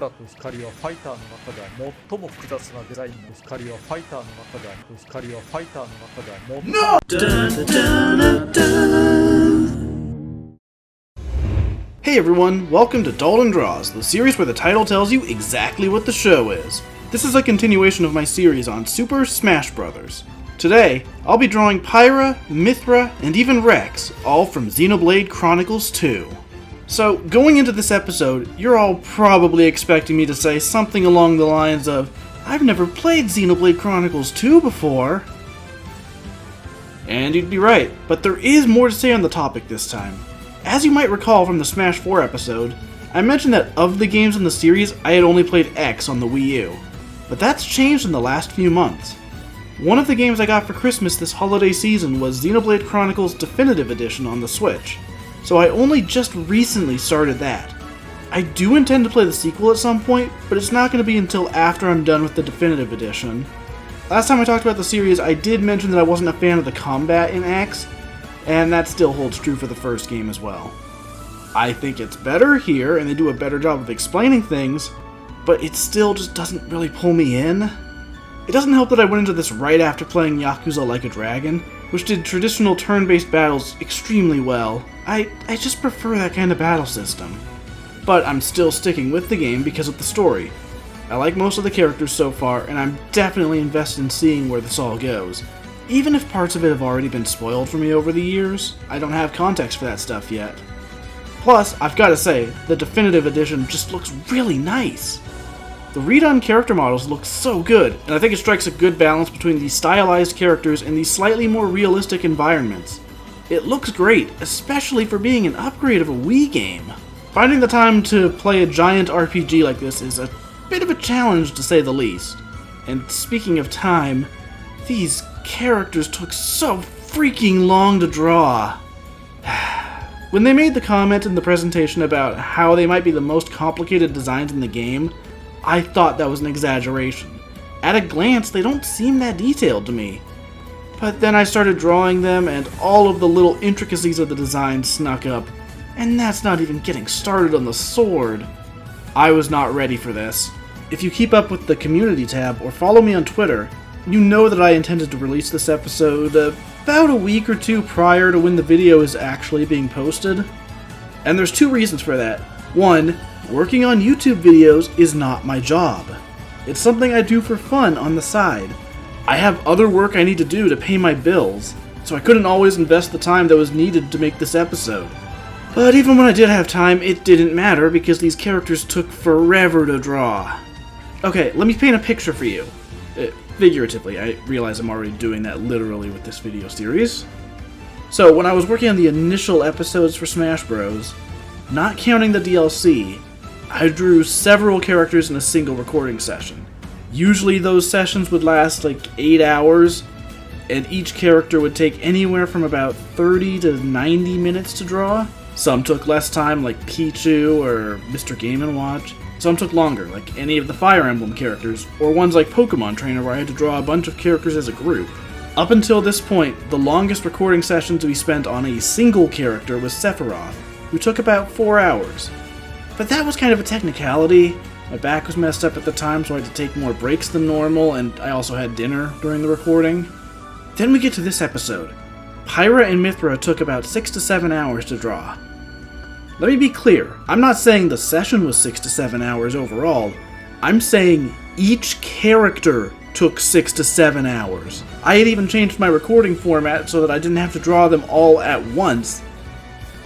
と光はファイターの中では最も複雑なデザインの光はファイターの中では光はファイターの中ではHey everyone, welcome to Dalton Draws, the series where the title tells you exactly what the show is. This is a continuation of my series on Super Smash Bros. Today, I'll be drawing Pyra, Mythra, and even Rex, all from Xenoblade Chronicles 2. So, going into this episode, you're all probably expecting me to say something along the lines of, I've never played Xenoblade Chronicles 2 before. And you'd be right, but there is more to say on the topic this time. As you might recall from the Smash 4 episode, I mentioned that of the games in the series, I had only played X on the Wii U. But that's changed in the last few months. One of the games I got for Christmas this holiday season was Xenoblade Chronicles Definitive Edition on the Switch. So I only just recently started that. I do intend to play the sequel at some point, but it's not going to be until after I'm done with the Definitive Edition. Last time I talked about the series, I did mention that I wasn't a fan of the combat in X, and that still holds true for the first game as well. I think it's better here, and they do a better job of explaining things, but it still just doesn't really pull me in. It doesn't help that I went into this right after playing Yakuza Like a Dragon, which did traditional turn-based battles extremely well. I just prefer that kind of battle system. But I'm still sticking with the game because of the story. I like most of the characters so far, and I'm definitely invested in seeing where this all goes. Even if parts of it have already been spoiled for me over the years, I don't have context for that stuff yet. Plus, I've gotta say, the Definitive Edition just looks really nice. The redone character models look so good, and I think it strikes a good balance between these stylized characters and these slightly more realistic environments. It looks great, especially for being an upgrade of a Wii game. Finding the time to play a giant RPG like this is a bit of a challenge to say the least. And speaking of time, these characters took so freaking long to draw. When they made the comment in the presentation about how they might be the most complicated designs in the game, I thought that was an exaggeration. At a glance, they don't seem that detailed to me. But then I started drawing them, and all of the little intricacies of the design snuck up, and that's not even getting started on the sword. I was not ready for this. If you keep up with the community tab or follow me on Twitter, you know that I intended to release this episode about a week or two prior to when the video is actually being posted. And there's two reasons for that. One, working on YouTube videos is not my job. It's something I do for fun on the side. I have other work I need to do to pay my bills, so I couldn't always invest the time that was needed to make this episode. But even when I did have time, it didn't matter because these characters took forever to draw. Okay, let me paint a picture for you. Figuratively, I realize I'm already doing that literally with this video series. So, when I was working on the initial episodes for Smash Bros., not counting the DLC, I drew several characters in a single recording session. Usually those sessions would last like 8 hours, and each character would take anywhere from about 30 to 90 minutes to draw. Some took less time, like Pichu or Mr. Game & Watch. Some took longer, like any of the Fire Emblem characters, or ones like Pokemon Trainer where I had to draw a bunch of characters as a group. Up until this point, the longest recording session to be spent on a single character was Sephiroth, who took about 4 hours. But that was kind of a technicality. My back was messed up at the time, so I had to take more breaks than normal, and I also had dinner during the recording. Then we get to this episode. Pyra and Mythra took about 6 to 7 hours to draw. Let me be clear, I'm not saying the session was 6 to 7 hours overall. I'm saying each character took 6 to 7 hours. I had even changed my recording format so that I didn't have to draw them all at once.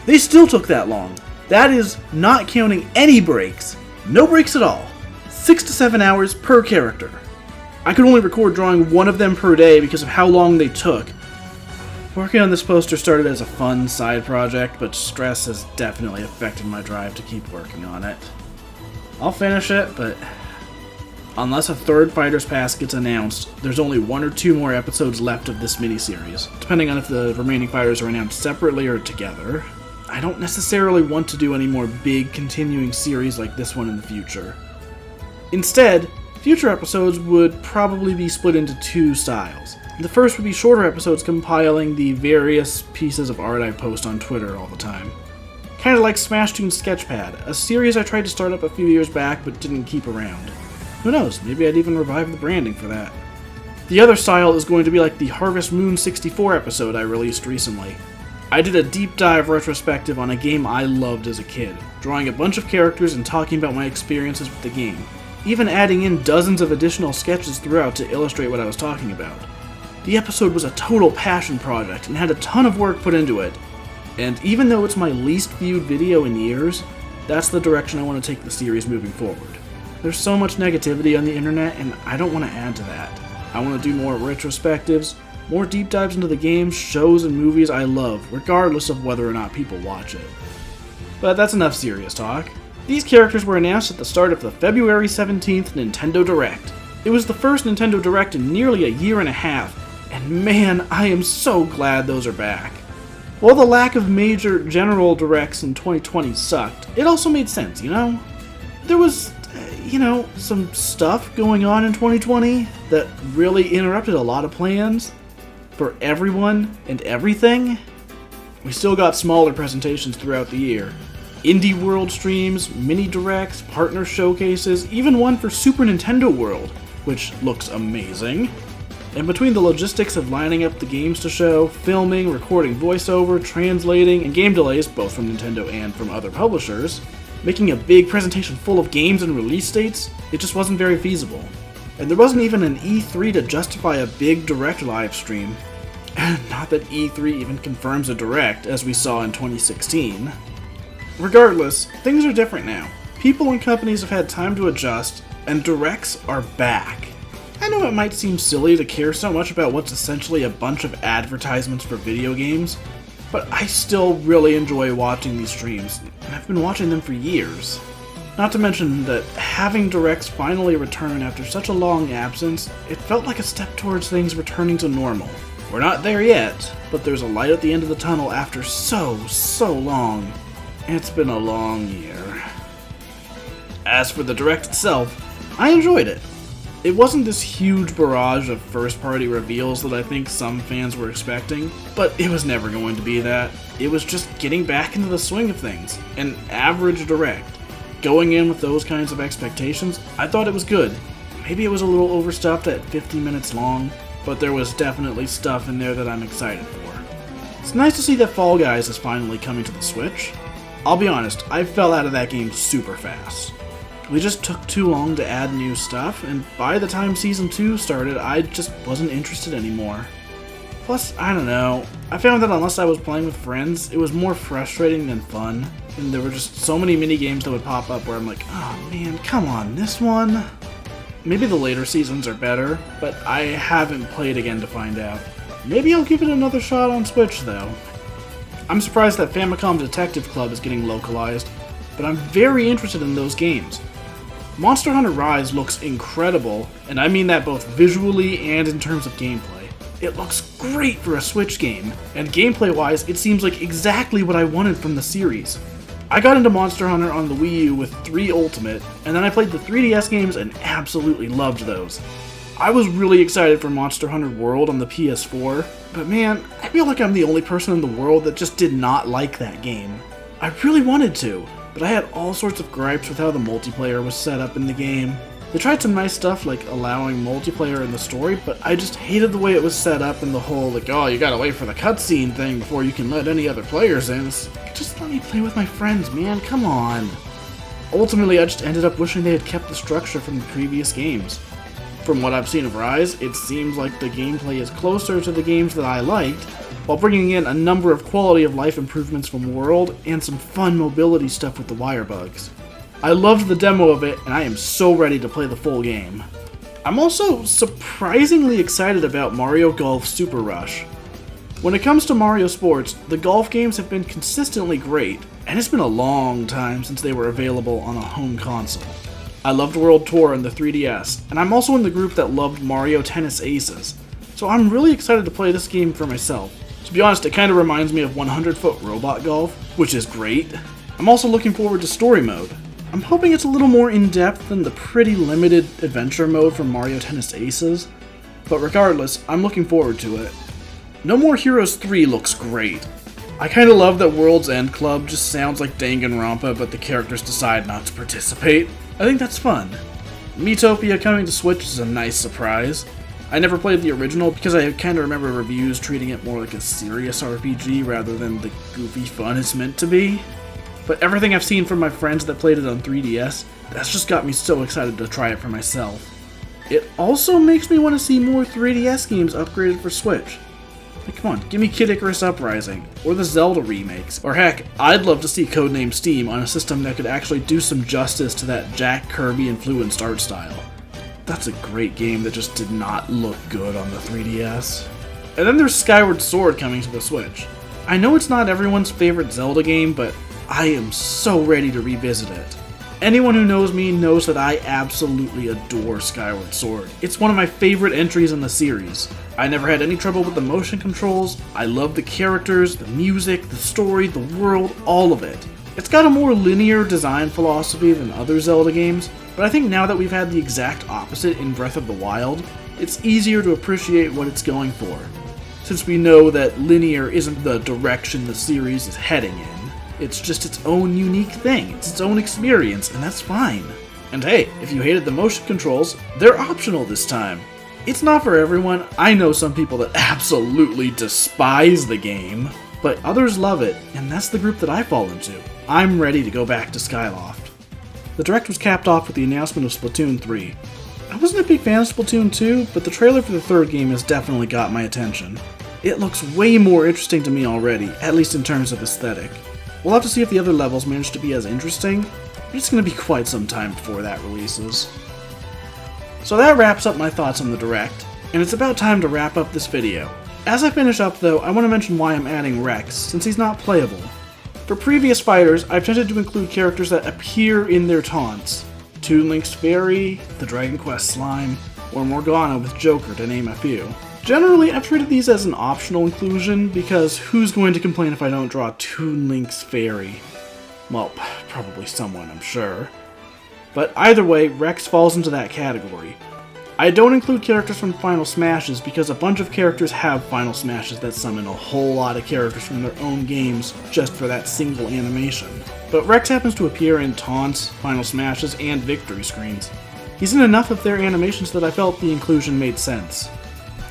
They still took that long. That is not counting any breaks. No breaks at all. 6 to 7 hours per character. I could only record drawing one of them per day because of how long they took. Working on this poster started as a fun side project, but stress has definitely affected my drive to keep working on it. I'll finish it, but unless a third Fighter's Pass gets announced, there's only 1 or 2 more episodes left of this miniseries, depending on if the remaining fighters are announced separately or together. I don't necessarily want to do any more big continuing series like this one in the future. Instead, future episodes would probably be split into 2 styles. The first would be shorter episodes compiling the various pieces of art I post on Twitter all the time. Kinda like SmashToons Sketchpad, a series I tried to start up a few years back but didn't keep around. Who knows, maybe I'd even revive the branding for that. The other style is going to be like the Harvest Moon 64 episode I released recently. I did a deep dive retrospective on a game I loved as a kid, drawing a bunch of characters and talking about my experiences with the game, even adding in dozens of additional sketches throughout to illustrate what I was talking about. The episode was a total passion project and had a ton of work put into it, and even though it's my least viewed video in years, that's the direction I want to take the series moving forward. There's so much negativity on the internet and I don't want to add to that. I want to do more retrospectives, more deep dives into the games, shows, and movies I love, regardless of whether or not people watch it. But that's enough serious talk. These characters were announced at the start of the February 17th Nintendo Direct. It was the first Nintendo Direct in nearly a year and a half, and man, I am so glad those are back. While the lack of major general directs in 2020 sucked, it also made sense, you know? There was, some stuff going on in 2020 that really interrupted a lot of plans for everyone and everything. We still got smaller presentations throughout the year. Indie World streams, mini directs, partner showcases, even one for Super Nintendo World, which looks amazing. And between the logistics of lining up the games to show, filming, recording voiceover, translating, and game delays, both from Nintendo and from other publishers, making a big presentation full of games and release dates, it just wasn't very feasible. And there wasn't even an E3 to justify a big Direct live stream. Not that E3 even confirms a Direct, as we saw in 2016. Regardless, things are different now. People and companies have had time to adjust, and Directs are back. I know it might seem silly to care so much about what's essentially a bunch of advertisements for video games, but I still really enjoy watching these streams, and I've been watching them for years. Not to mention that having Directs finally return after such a long absence, it felt like a step towards things returning to normal. We're not there yet, but there's a light at the end of the tunnel after so long. It's been a long year. As for the Direct itself, I enjoyed it. It wasn't this huge barrage of first-party reveals that I think some fans were expecting, but it was never going to be that. It was just getting back into the swing of things, an average Direct. Going in with those kinds of expectations, I thought it was good. Maybe it was a little overstuffed at 50 minutes long, but there was definitely stuff in there that I'm excited for. It's nice to see that Fall Guys is finally coming to the Switch. I'll be honest, I fell out of that game super fast. We just took too long to add new stuff, and by the time Season 2 started, I just wasn't interested anymore. Plus, I don't know, I found that unless I was playing with friends, it was more frustrating than fun, and there were just so many mini-games that would pop up where I'm like, oh man, come on, this one? Maybe the later seasons are better, but I haven't played again to find out. Maybe I'll give it another shot on Switch, though. I'm surprised that Famicom Detective Club is getting localized, but I'm very interested in those games. Monster Hunter Rise looks incredible, and I mean that both visually and in terms of gameplay. It looks great for a Switch game, and gameplay-wise, it seems like exactly what I wanted from the series. I got into Monster Hunter on the Wii U with 3 Ultimate, and then I played the 3DS games and absolutely loved those. I was really excited for Monster Hunter World on the PS4, but man, I feel like I'm the only person in the world that just did not like that game. I really wanted to, but I had all sorts of gripes with how the multiplayer was set up in the game. They tried some nice stuff like allowing multiplayer in the story, but I just hated the way it was set up and the whole like, oh, you gotta wait for the cutscene thing before you can let any other players in. Just let me play with my friends, man, come on. Ultimately, I just ended up wishing they had kept the structure from the previous games. From what I've seen of Rise, it seems like the gameplay is closer to the games that I liked, while bringing in a number of quality of life improvements from World and some fun mobility stuff with the wire bugs. I loved the demo of it, and I am so ready to play the full game. I'm also surprisingly excited about Mario Golf Super Rush. When it comes to Mario Sports, the golf games have been consistently great, and it's been a long time since they were available on a home console. I loved World Tour and the 3DS, and I'm also in the group that loved Mario Tennis Aces, so I'm really excited to play this game for myself. To be honest, it kind of reminds me of 100-foot robot golf, which is great. I'm also looking forward to story mode. I'm hoping it's a little more in-depth than the pretty limited adventure mode from Mario Tennis Aces, but regardless, I'm looking forward to it. No More Heroes 3 looks great. I kinda love that World's End Club just sounds like Danganronpa, but the characters decide not to participate. I think that's fun. Miitopia coming to Switch is a nice surprise. I never played the original because I kinda remember reviews treating it more like a serious RPG rather than the goofy fun it's meant to be. But everything I've seen from my friends that played it on 3DS, that's just got me so excited to try it for myself. It also makes me want to see more 3DS games upgraded for Switch. Like, come on, give me Kid Icarus Uprising, or the Zelda remakes, or heck, I'd love to see Codename Steam on a system that could actually do some justice to that Jack Kirby-influenced art style. That's a great game that just did not look good on the 3DS. And then there's Skyward Sword coming to the Switch. I know it's not everyone's favorite Zelda game, but I am so ready to revisit it. Anyone who knows me knows that I absolutely adore Skyward Sword. It's one of my favorite entries in the series. I never had any trouble with the motion controls. I love the characters, the music, the story, the world, all of it. It's got a more linear design philosophy than other Zelda games, but I think now that we've had the exact opposite in Breath of the Wild, it's easier to appreciate what it's going for, since we know that linear isn't the direction the series is heading in. It's just its own unique thing, it's its own experience, and that's fine. And hey, if you hated the motion controls, they're optional this time. It's not for everyone. I know some people that absolutely despise the game, but others love it, and that's the group that I fall into. I'm ready to go back to Skyloft. The Direct was capped off with the announcement of Splatoon 3. I wasn't a big fan of Splatoon 2, but the trailer for the third game has definitely got my attention. It looks way more interesting to me already, at least in terms of aesthetic. We'll have to see if the other levels manage to be as interesting, but it's going to be quite some time before that releases. So that wraps up my thoughts on the Direct, and it's about time to wrap up this video. As I finish up though, I want to mention why I'm adding Rex, since he's not playable. For previous fighters, I've tended to include characters that appear in their taunts. Toon Link's Fairy, the Dragon Quest Slime, or Morgana with Joker to name a few. Generally, I've treated these as an optional inclusion, because who's going to complain if I don't draw Toon Link's Fairy? Well, probably someone, I'm sure. But either way, Rex falls into that category. I don't include characters from Final Smashes because a bunch of characters have Final Smashes that summon a whole lot of characters from their own games just for that single animation. But Rex happens to appear in taunts, Final Smashes, and victory screens. He's in enough of their animations that I felt the inclusion made sense.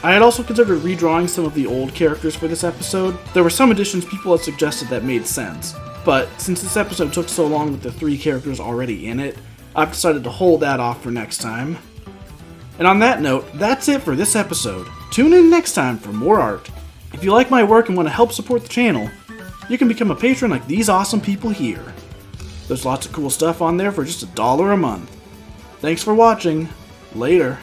I had also considered redrawing some of the old characters for this episode. There were some additions people had suggested that made sense, but since this episode took so long with the 3 characters already in it, I've decided to hold that off for next time. And on that note, that's it for this episode. Tune in next time for more art. If you like my work and want to help support the channel, you can become a patron like these awesome people here. There's lots of cool stuff on there for just $1 a month. Thanks for watching. Later.